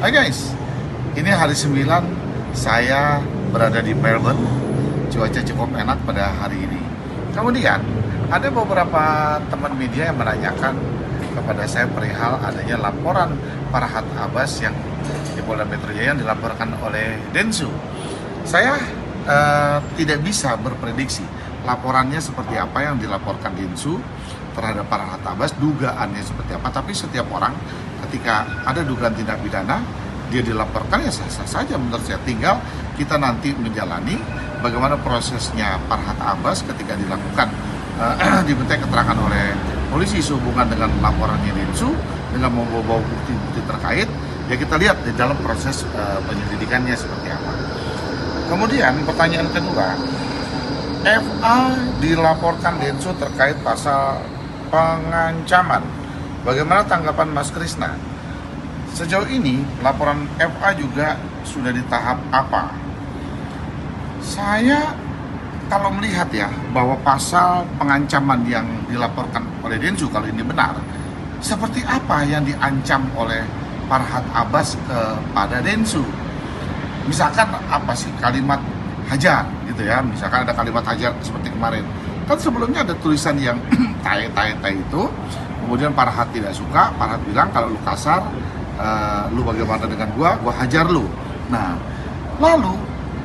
Hai guys, ini hari 9 saya berada di Melbourne. Cuaca cukup enak pada hari ini. Kemudian ada beberapa teman media yang menanyakan kepada saya perihal adanya laporan Farhad Abbas yang di Polda Metro Jaya yang dilaporkan oleh Densu. Saya tidak bisa berprediksi laporannya seperti apa yang dilaporkan Densu terhadap Farhad Abbas, dugaannya seperti apa. Tapi setiap orang ketika ada dugaan tindak pidana, dia dilaporkan ya sah-sah saja menurut saya. Tinggal kita nanti menjalani bagaimana prosesnya Farhad Abbas ketika dilakukan diminta keterangan oleh polisi sehubungan dengan laporannya Densu dengan membawa bukti-bukti terkait. Ya kita lihat di dalam proses penyelidikannya seperti apa. Kemudian pertanyaan kedua, FA dilaporkan Densu terkait pasal pengancaman. Bagaimana tanggapan Mas Krisna? Sejauh ini laporan FA juga sudah di tahap apa? Saya kalau melihat ya bahwa pasal pengancaman yang dilaporkan oleh Densu kalau ini benar, seperti apa yang diancam oleh Farhad Abbas kepada Densu? Misalkan apa sih kalimat hajar gitu ya, misalkan ada kalimat hajar seperti kemarin. Kan sebelumnya ada tulisan yang tai itu, kemudian Farhad tidak suka, Farhad bilang kalau lu kasar, lu bagaimana dengan gua hajar lu. Nah, lalu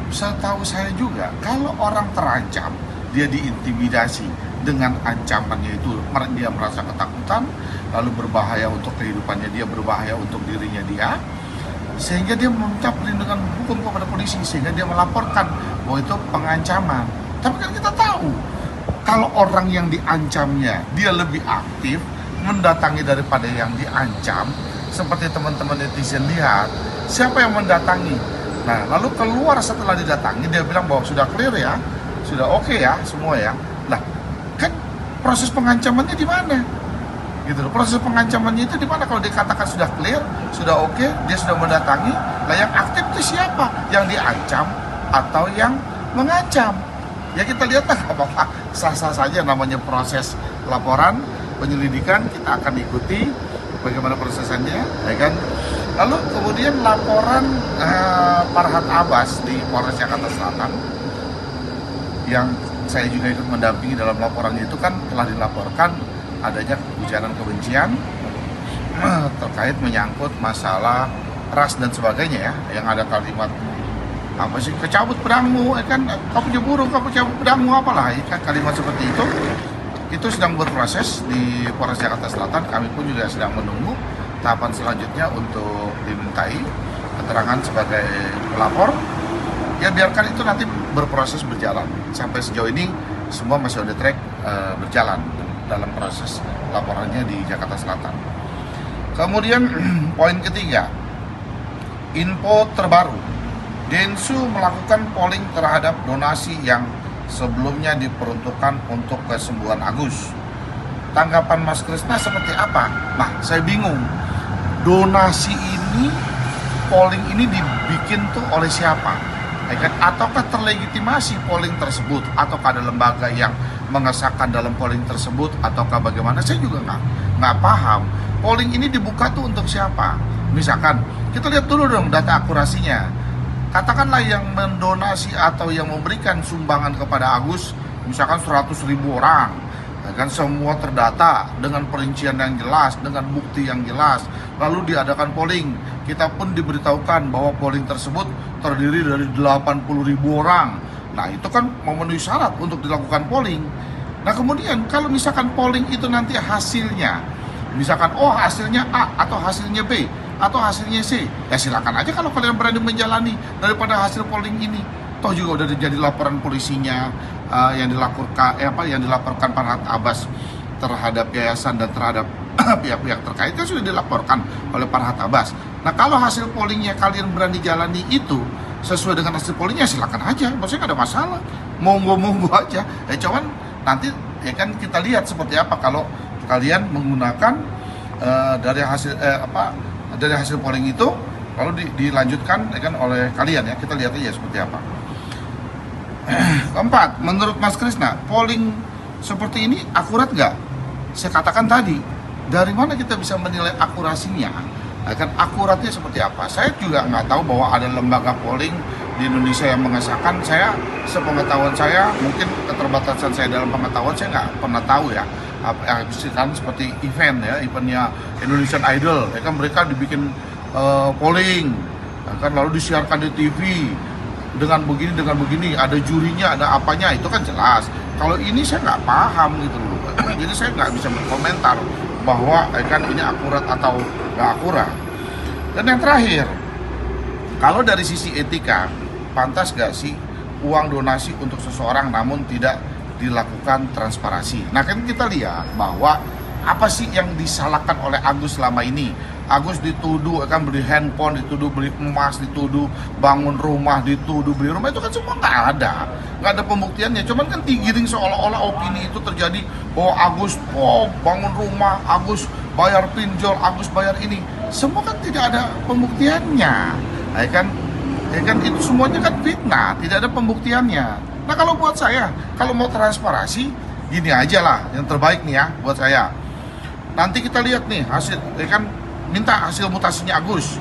setahu saya juga kalau orang terancam, dia diintimidasi dengan ancamannya itu, dia merasa ketakutan, lalu berbahaya untuk kehidupannya dia, berbahaya untuk dirinya dia, sehingga dia meminta perlindungan hukum kepada polisi, sehingga dia melaporkan bahwa itu pengancaman. Tapi kan kita tahu kalau orang yang diancamnya dia lebih aktif mendatangi daripada yang diancam. Seperti teman-teman netizen lihat, siapa yang mendatangi? Nah, lalu keluar setelah didatangi, dia bilang bahwa sudah clear ya, sudah oke ya, semua ya. Nah, kan proses pengancamannya di mana? Gitu loh. Proses pengancamannya itu di mana? Kalau dikatakan sudah clear, sudah oke, dia sudah mendatangi. Nah, yang aktif itu siapa? Yang diancam atau yang mengancam? Ya kita lihat lah, apa-apa, sah-sah saja namanya proses laporan penyelidikan, kita akan ikuti bagaimana prosesnya, ya kan? Lalu kemudian laporan Farhad Abbas di Polres Jakarta Selatan yang saya juga ikut mendampingi dalam laporannya itu kan telah dilaporkan adanya ujaran kebencian terkait menyangkut masalah ras dan sebagainya ya, yang ada kalimat apa sih, kecabut pedangmu, kan kau punya burung, kau cabut pedangmu, apalah ya, kan kalimat seperti itu sedang berproses di Polres Jakarta Selatan. Kami pun juga sedang menunggu tahapan selanjutnya untuk dimintai keterangan sebagai pelapor. Ya biarkan itu nanti berproses berjalan. Sampai sejauh ini semua masih on the track berjalan dalam proses laporannya di Jakarta Selatan. Kemudian poin ketiga, info terbaru, Densu melakukan polling terhadap donasi yang sebelumnya diperuntukkan untuk kesembuhan Agus. Tanggapan Mas Krisna seperti apa? Nah, saya bingung. Donasi ini, polling ini dibikin tuh oleh siapa? Ataukah terlegitimasi polling tersebut? Ataukah ada lembaga yang mengesahkan dalam polling tersebut? Ataukah bagaimana? Saya juga nggak paham. Polling ini dibuka tuh untuk siapa? Misalkan, kita lihat dulu dong data akurasinya. Katakanlah yang mendonasi atau yang memberikan sumbangan kepada Agus, misalkan 100.000 orang, kan semua terdata dengan perincian yang jelas, dengan bukti yang jelas, lalu diadakan polling. Kita pun diberitahukan bahwa polling tersebut terdiri dari 80.000 orang. Nah, itu kan memenuhi syarat untuk dilakukan polling. Nah, kemudian kalau misalkan polling itu nanti hasilnya, misalkan hasilnya A atau hasilnya B atau hasilnya C, ya silakan aja kalau kalian berani menjalani daripada hasil polling ini. Toh juga udah jadi laporan polisinya yang dilaporkan Farhad Abbas terhadap yayasan dan terhadap pihak-pihak terkait kan sudah dilaporkan oleh Farhad Abbas. Nah, kalau hasil pollingnya kalian berani jalani itu sesuai dengan hasil pollingnya, silakan aja, maksudnya nggak ada masalah, monggo aja. Cuman nanti ya kan kita lihat seperti apa kalau kalian menggunakan dari hasil polling itu lalu dilanjutkan ya kan oleh kalian ya, kita lihat aja seperti apa. Keempat, menurut Mas Krisna, polling seperti ini akurat nggak? Saya katakan tadi, dari mana kita bisa menilai akurasinya? Kan akuratnya seperti apa? Saya juga nggak tahu bahwa ada lembaga polling di Indonesia yang mengesahkan. Saya, sepengetahuan saya, mungkin keterbatasan saya dalam pengetahuan, saya nggak pernah tahu ya. Kan seperti eventnya Indonesian Idol, ya kan mereka dibikin polling, ya kan lalu disiarkan di TV dengan begini, ada jurinya, ada apanya, itu kan jelas. Kalau ini saya nggak paham gitu loh, jadi saya nggak bisa berkomentar bahwa kan ini akurat atau nggak akurat. Dan yang terakhir, kalau dari sisi etika, pantas nggak sih uang donasi untuk seseorang namun tidak dilakukan transparansi? Nah kan kita lihat bahwa apa sih yang disalahkan oleh Agus selama ini? Agus dituduh akan beli handphone, dituduh beli emas, dituduh bangun rumah, dituduh beli rumah, itu kan semua nggak ada pembuktiannya. Cuman kan digiring seolah-olah opini itu terjadi bahwa Agus bangun rumah, Agus bayar pinjol, Agus bayar ini, semua kan tidak ada pembuktiannya, ya kan itu semuanya kan fitnah, tidak ada pembuktiannya. Nah kalau buat saya, kalau mau transparansi, gini aja lah, yang terbaik nih ya buat saya. Nanti kita lihat nih hasil, ya kan, minta hasil mutasinya Agus,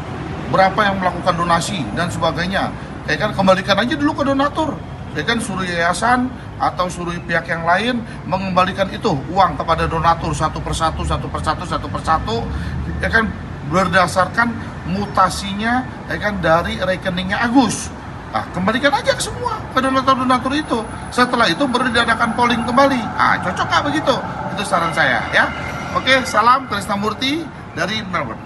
berapa yang melakukan donasi dan sebagainya, ya kan, kembalikan aja dulu ke donatur, ya kan, suruh yayasan atau suruh pihak yang lain mengembalikan itu uang kepada donatur satu persatu, ya kan, berdasarkan mutasinya, ya kan, dari rekeningnya Agus. Nah, kembalikan aja ke semua ke donatur-donatur itu. Setelah itu baru diadakan polling kembali. Cocok nggak begitu? Itu saran saya ya. Oke, salam Krisnamurti dari Melbourne.